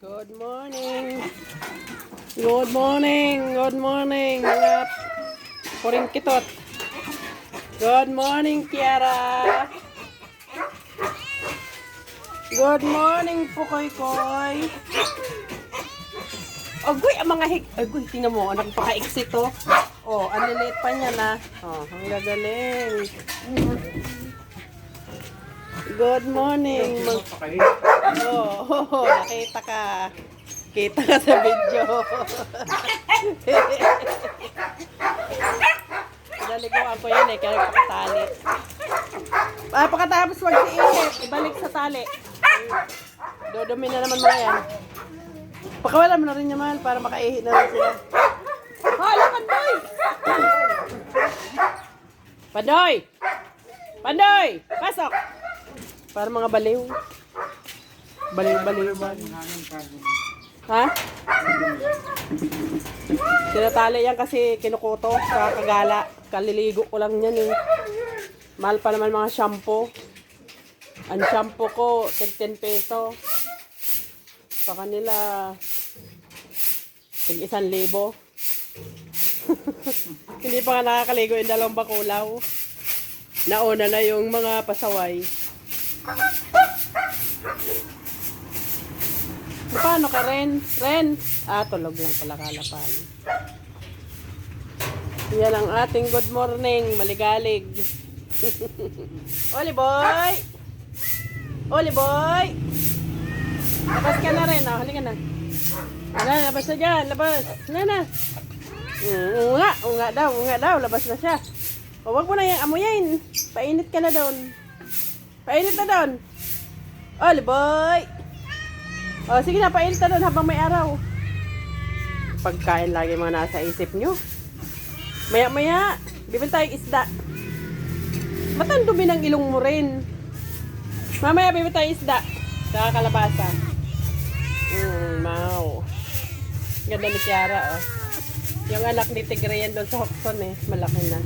Good morning. Good morning. Good morning. Mga puring kitot. Good morning, Kiara. Good morning, Pukoy-koy. Agoy, ang mga Agoy, tingnan mo. Anak, paka-exit to. Oh, ang liliit pa niya na. Oh, ang gagaling. Good morning. Oh, nakita ka. Kita ka sa video. Naliguan ko yan kaya pakatali. Pagkatapos mag-iinit, ibalik sa tali. Dodumi na naman mga yan. Pakawala mo na rin naman para makaihi na rin sila. Hala, Pandoy! Pandoy! Pandoy! Pasok! Para mga baliw. Baliw-baliw ba? Ha? Tinatali yan kasi kinukuto sa kagala. Kaliligo ko lang yan eh. Mahal pa naman mga shampoo. Ang shampoo ko, 10 peso. Sa kanila, 1,000. Hindi pa nga nakakaligo yung 2 bakulaw. Nauna na yung mga pasaway. Paano ka, Ren? Ren? Tulog lang pala kalapan. Yan ang ating good morning. Maligalig. Oli boy! Oli boy! Labas ka na rin. Halika na. Labas na dyan. Labas. Halika na. Unga daw. Labas na siya. Huwag mo na yung amuyin. Painit ka na doon. Painit na doon. Oli boy! Sige na, painit na doon habang may araw. Pagkain lagi mga nasa isip nyo. Maya-maya, bibili tayong isda. Ba't dumi ng ilong mo rin? Mamaya, bibili tayong isda. Saka kalabasa. Wow. Ganda ni Kiara, oh. Yung anak ni Tigre yan doon sa Hoxton, eh. Malaki na.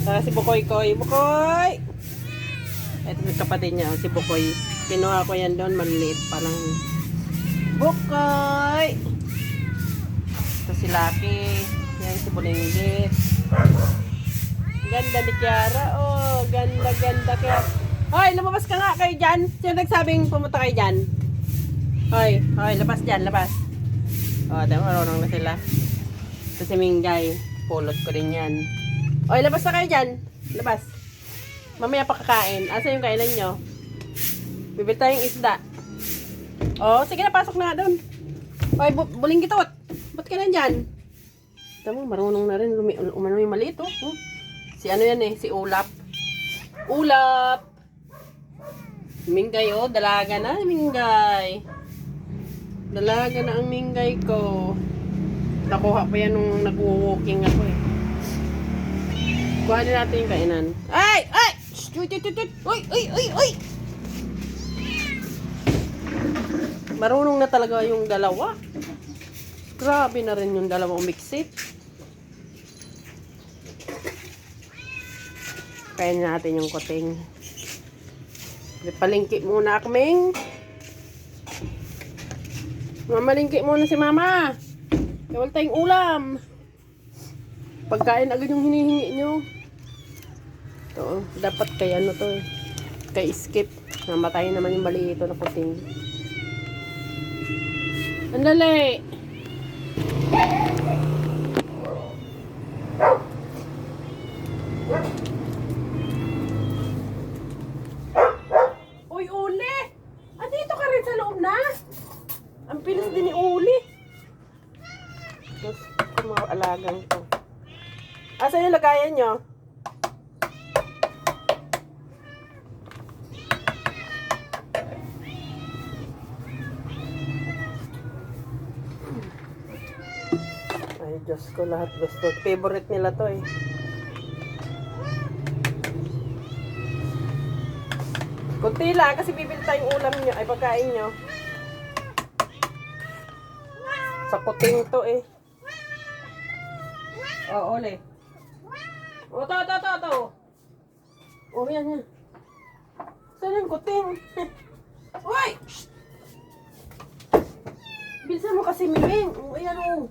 Saka si Bukoy-koy. Bukoy! Ito yung kapatid niya, si Bukoy. Kinuha ko yan doon, maliit pa lang. Bukoy! Ito si Lucky. Yan si Bulinggit. Ganda ni Kiara. Oh, ganda Kiara. Hoy, lumabas ka nga kayo dyan. Sino nagsabing pumunta kayo dyan? Hoy, labas dyan, labas. Marunong na sila. Ito si Minggay. Pulot ko rin yan. Hoy, labas na kayo dyan. Labas. Mamaya pa kakain. Asa yung kailan nyo? Bibili tayong isda. Sige na, pasok na doon. Hoy, Bulinggit. Ba't ka nandyan? Tama, marunong na rin. Umano yung maliit, oh. Si ano yan eh, si Ulap. Ulap! Minggay, oh. Dalaga na, Minggay. Dalaga na ang Minggay ko. Nakuha pa yan nung nag-walking ako eh. Kuhanin natin yung kainan. Ay! Uy! Marunong na talaga yung dalawa. Grabe na rin yung dalawang umiksit. Kain natin yung kuting. Palingki muna kaming. Mamalingki muna si Mama. Kawal tayong ulam. Pagkain agad yung hinihingi nyo. Ito, dapat kay ano to eh. Kay skip. Namatayin naman yung maliito na kuting. Andali! Uy, Uli! Dito ka rin sa loob na? Ang pilis din ni Uli. Tapos, mga alagang to. Asan yung lagayan nyo? Ay, Diyos ko, lahat gusto. Favorite nila to eh. Kunti lang kasi bibili tayong ulam nyo. Ay, pagkain nyo. Sa kuting to eh. Ole. To. Yan. Saan yung kuting? Uy! mo kasi, Miming. O, ayan o.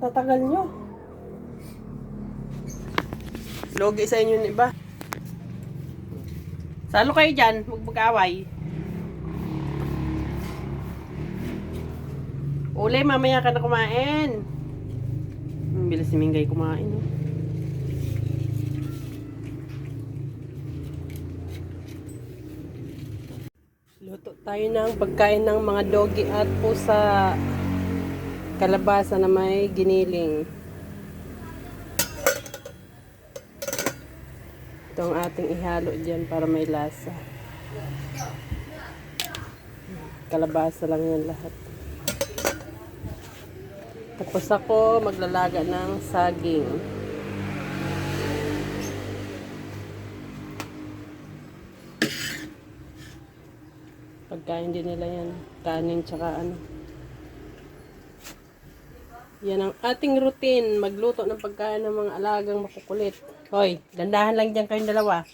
Tatagal nyo. Logi sa inyo yung iba. Salo kayo dyan, huwag mag-away. Uli, mamaya ka na kumain. Ang bilis ni Mingay kumain. No? Luto tayo ng pagkain ng mga doggy at pusa. Kalabasa na may giniling. Ito ang ating ihalo dyan para may lasa. Kalabasa lang yan lahat. Tapos ako maglalaga ng saging. Pagkain din nila yan. Kanin tsaka ano. Yan ang ating routine. Magluto ng pagkain ng mga alagang makukulit. Hoy, dandahan lang dyan kayong dalawa.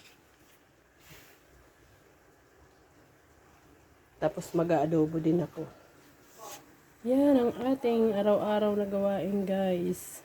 Tapos mag-aadobo din ako. Yan ang ating araw-araw na gawain, guys.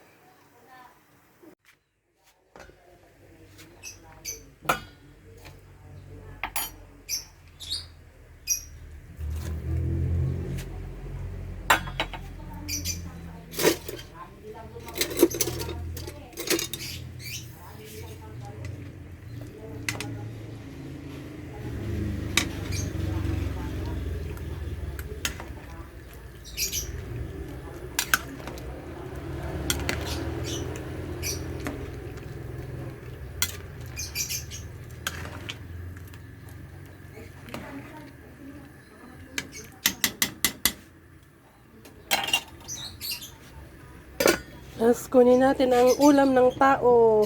Tapos kunin natin ang ulam ng tao.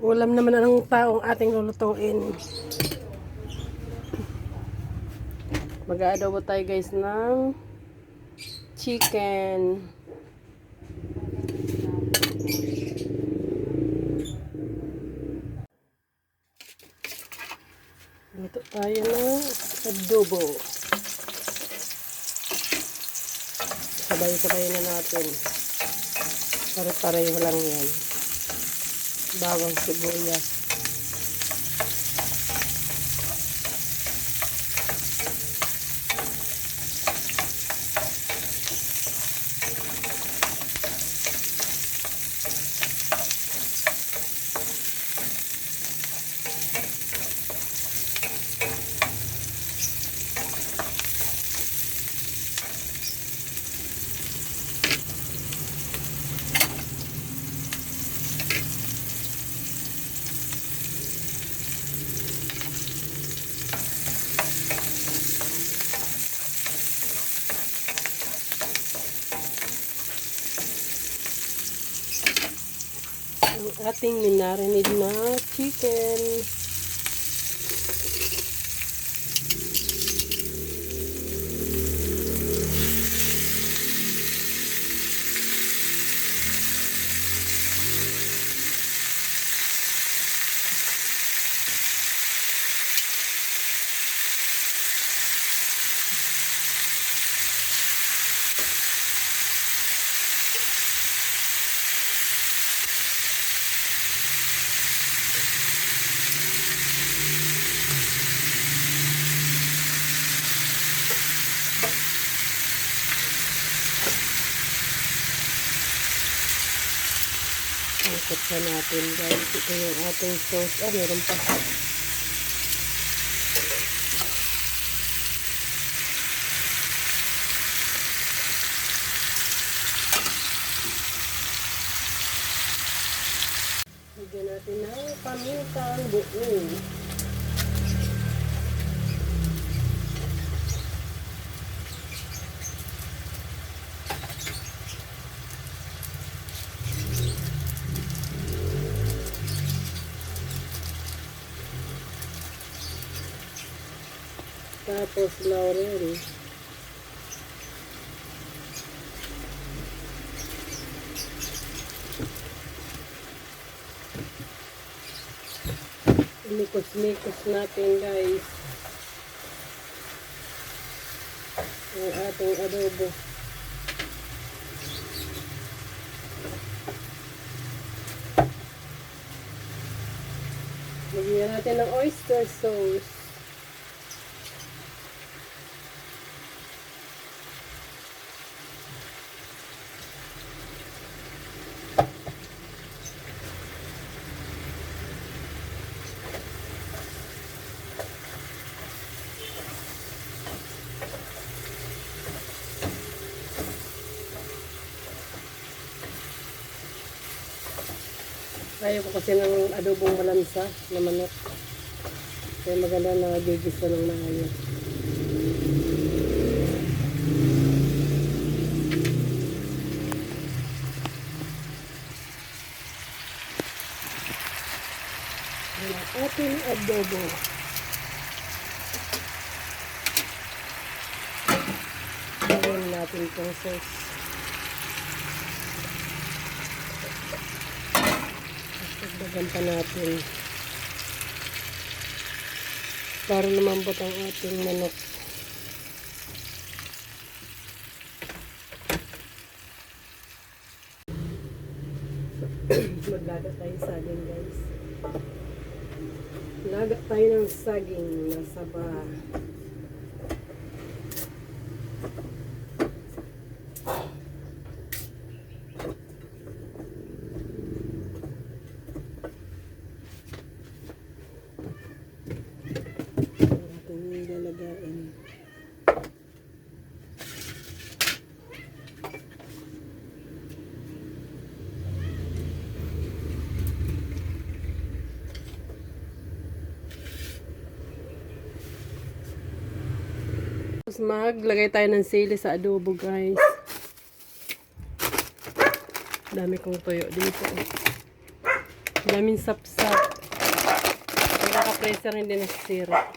Ulam naman ng taong ating lulutuin. Mag-aadobo tayo guys ng chicken. Luto tayo ng adobo. Sabay-sabay na natin. Pare-pareho lang yan. Bawang sibuyas. Ang ating minarinade na chicken. Ikot pa natin guys. Ito yung ating sauce. Ah, meron pa. Lagyan natin ng pamintang buo. Tapos laurel. Inikos-nikos natin guys. ang ating adobo. Lagyan natin ng oyster sauce. Ayaw ko kasi ng adobong malansa na manok. Kaya maganda na gigisa ng maayos. Ang ating adobo. Gawin natin itong sauce. Dagdagan pa natin para lumambot ang ating manok. Maglaga tayo saging, guys. Laga tayo ng saging na saba. Lalagain. Tapos maglagay tayo ng sili sa adobo, guys. Dami kong tuyo dito. Daming sapsap. Naka-pressure hindi nasisira.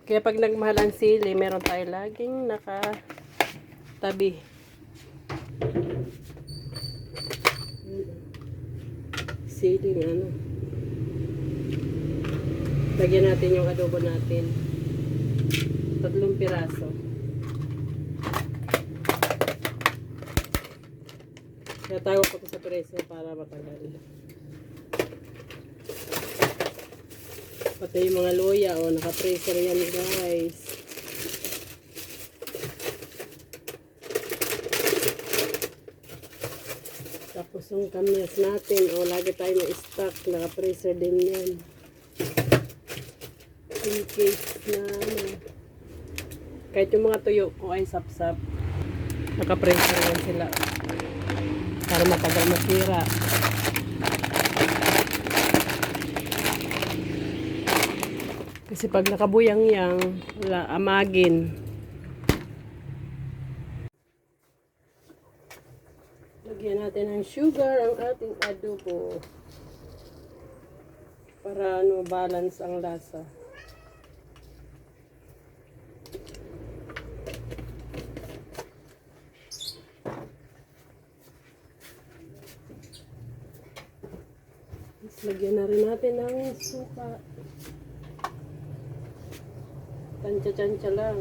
Kaya pag nagmahal ang sili, meron tayo laging nakatabi. Sili nga, ano. Lagyan natin yung adobo natin. 3 piraso. Kaya tawag ko ito sa preso para matagal. Pati yung mga luya, naka-pressure yan, guys. Tapos yung kamyas natin, lagi tayo may stock, naka-pressure din yan. In case na, kahit yung mga tuyo ko ay sapsap, naka-pressure yan sila. Para matagal masira. Kasi pag nakabuyang-yang, wala, amagin. Lagyan natin ng sugar ang ating adobo. Para balance ang lasa. Tapos lagyan na rin natin ng suka. Tansya-tansya lang.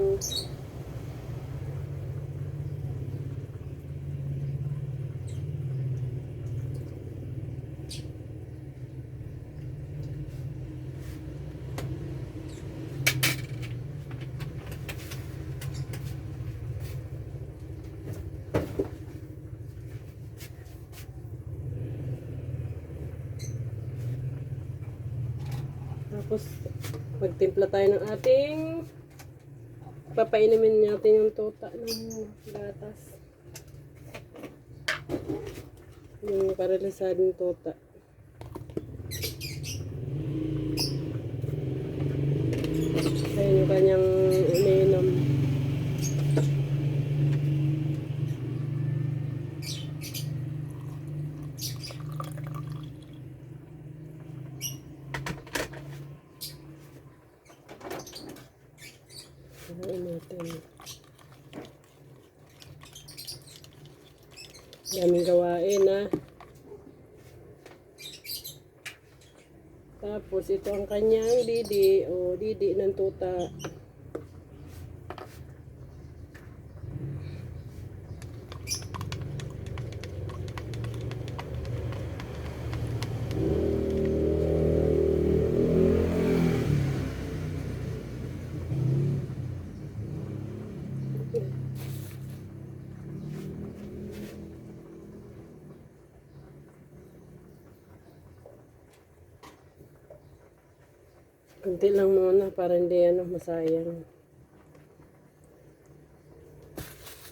Tapos, magtimpla tayo ng ating papainimin natin yung tuta ng gatas. Yung paralisadong tuta. Ayan yung kanyang ininom. Daming gawain, ha. Tapos ito ang kanyang didi o didi ng tuta. Kunti lang muna para hindi masayang.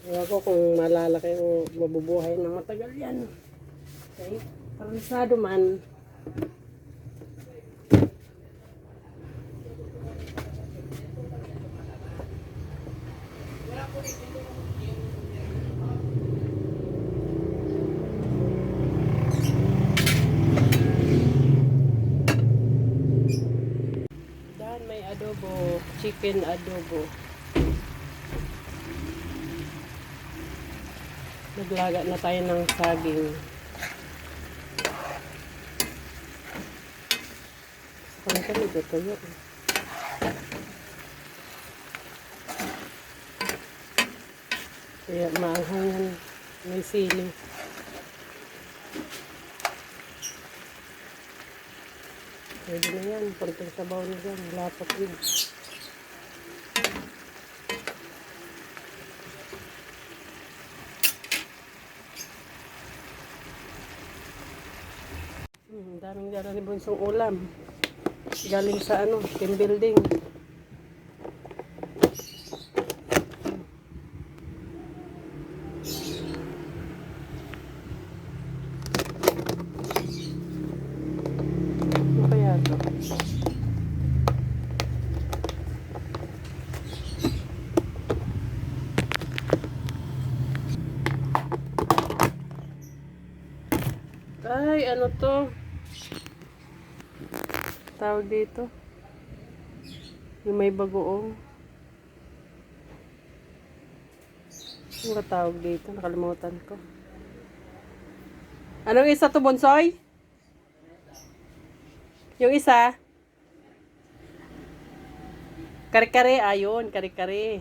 Ewan ko kung malalaki o mabubuhay ng matagal yan. Okay? Paralisado man. Dan may adobo, chicken adobo. Naglaga na tayo ng saging. Kung kami dito yun. Kaya maanghang yan. May sili. Pwede na yan. Pagkang sabaw na yan. Lapat yun. Daming dala ni Bunsong ulam. Galing sa team building. Ano kaya ito? Ay, ano to? Tawag dito. Yung may bagoong. Ano ba tawag dito? Nakalimutan ko. Anong isa to, Bonsoy? Yung isa? Kare-kare. Ayun, kare-kare.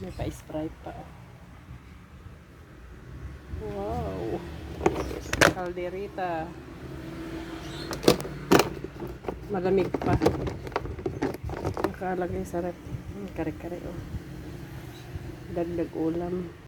May pa-sprite pa. Wow. Calderita. Malamig pa. Nakalagay sa rep. Kare-kare, oh. Dagdag ulam.